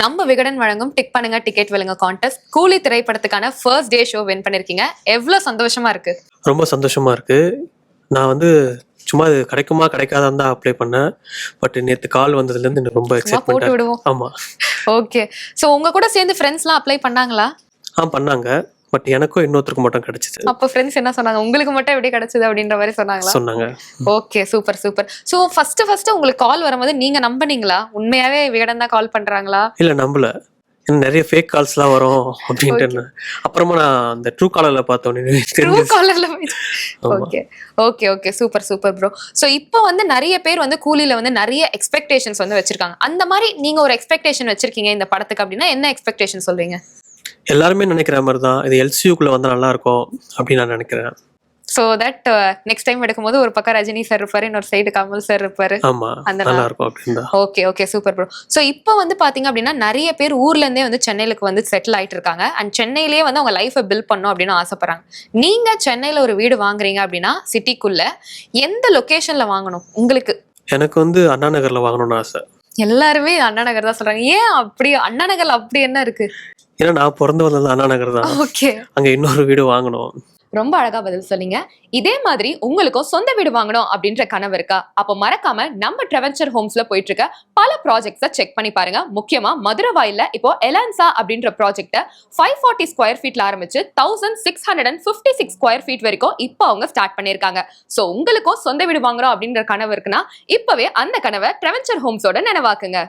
நம்ம விகடன் வழங்கும் டிக் பண்ணுங்க டிக்கெட் விழுங்க கான்டெஸ்ட் கூலி திரைப்படத்துக்கான ஃபர்ஸ்ட் டே ஷோ வின் பண்ணிருக்கீங்க. எவ்வளவு சந்தோஷமா இருக்கு. ரொம்ப சந்தோஷமா இருக்கு. நான் சும்மா இது கிடைக்குமா கிடைக்காதான்னு தான் அப்ளை பண்ணேன். பட் நேற்று கால் வந்ததுலேருந்து எனக்கு ரொம்ப போட்டு எக்ஸைட்மெண்ட். விடுவோம். ஆமா. ஓகே. சோ உங்க கூட சேர்ந்து ஃப்ரெண்ட்ஸ்லாம் அப்ளை பண்ணாங்களா? பண்ணாங்க. பட் எனக்கும் இன்னொருத்தருக்கு மட்டும் கிடைச்சிது. அப்போ ஃப்ரெண்ட்ஸ் என்ன சொன்னாங்க? உங்களுக்கு மட்டும் எப்படி கிடைச்சது அப்படின்ற மாதிரி சொன்னாங்க. Okay, super super. So first உங்களுக்கு கால் வரும்போது நீங்க நம்புனீங்களா? உண்மையாவே விகடன் தான் கால் பண்றாங்களா? இல்ல நம்பல. நிறைய ஃபேக் கால்ஸ்லாம் வரும் அப்படின்ட்டு. அப்புறமா நான் அந்த ட்ரூ காலர்ல பார்த்தோன்னே ட்ரூ காலர்ல okay okay okay super super bro. So இப்போ நிறைய பேர் கூலியில நிறைய எக்ஸ்பெக்டேஷன்ஸ் வச்சிருக்காங்க. அந்த மாதிரி நீங்க ஒரு எக்ஸ்பெக்டேஷன் வச்சிருக்கீங்க இந்த படத்துக்கு அப்படின்னா என்ன எக்ஸ்பெக்டேஷன் சொல்றீங்க? எல்லாருமே நினைக்கிற மாதிரி தான் இது எல்சியூக்குள்ள வந்தா நல்லா இருக்கும் அப்படின்னு நான் நினைக்கிறேன். சோ தட் நெக்ஸ்ட் டைம் எடுக்கும்போது ஒரு பக்கம் ரஜினி சார் இருப்பாரு, இன்னொரு சைடு கமல் சார் இருப்பாரு. ஆமா, நல்லா இருக்கும் அப்படின்னா. Okay okay super bro. So இப்போ பாத்தீங்க அப்படின்னா நிறைய பேர் ஊர்ல இருந்தே சென்னையிலுக்கு செட்டில் ஆயிட்டு இருக்காங்க. அண்ட் சென்னையிலேயே அவங்க லைஃபை பில்ட் பண்ணும் அப்படின்னு ஆசைப்படுறாங்க. நீங்க சென்னையில ஒரு வீடு வாங்குறீங்க அப்படின்னா சிட்டிக்குள்ள எந்த லொகேஷன்ல வாங்கணும் உங்களுக்கு? எனக்கு அண்ணா நகர்ல வாங்கணும்னு ஆசை. எல்லாருமே அண்ணா நகர் தான் சொல்றாங்க. ஏன் அப்படி? அண்ணா நகர்ல அப்படி என்ன இருக்கு? ஏன்னா நான் பிறந்து வந்தது அண்ணா நகர் தான். ஓகே. அங்க இன்னொரு வீடு வாங்கணும். ரொம்ப அழகா பதில் சொன்னீங்க. இதே மாதிரி உங்களுக்கும் சொந்த வீடு வாங்கணும் அப்படின்ற கனவு இருக்கா? அப்போ மறக்காம நம்ம ட்ரெவென்ச்சர் ஹோம்ஸ்ல போயிட்டு இருக்க பல ப்ராஜெக்ட்ஸை செக் பண்ணி பாருங்க. முக்கியமா மதுரவாயில இப்போ எலான்சா அப்படின்ற ப்ராஜெக்ட 540 ஸ்கொயர் ஃபீட்ல ஆரம்பிச்சு 1656 ஸ்கொயர் ஃபீட் வரைக்கும் இப்போ அவங்க ஸ்டார்ட் பண்ணிருக்காங்க. சோ உங்களுக்கும் சொந்த வீடு வாங்குறோம் அப்படின்ற கனவு இருக்குன்னா இப்பவே அந்த கனவை ட்ரெவென்ச்சர் ஹோம்ஸோட நினைவாக்குங்க.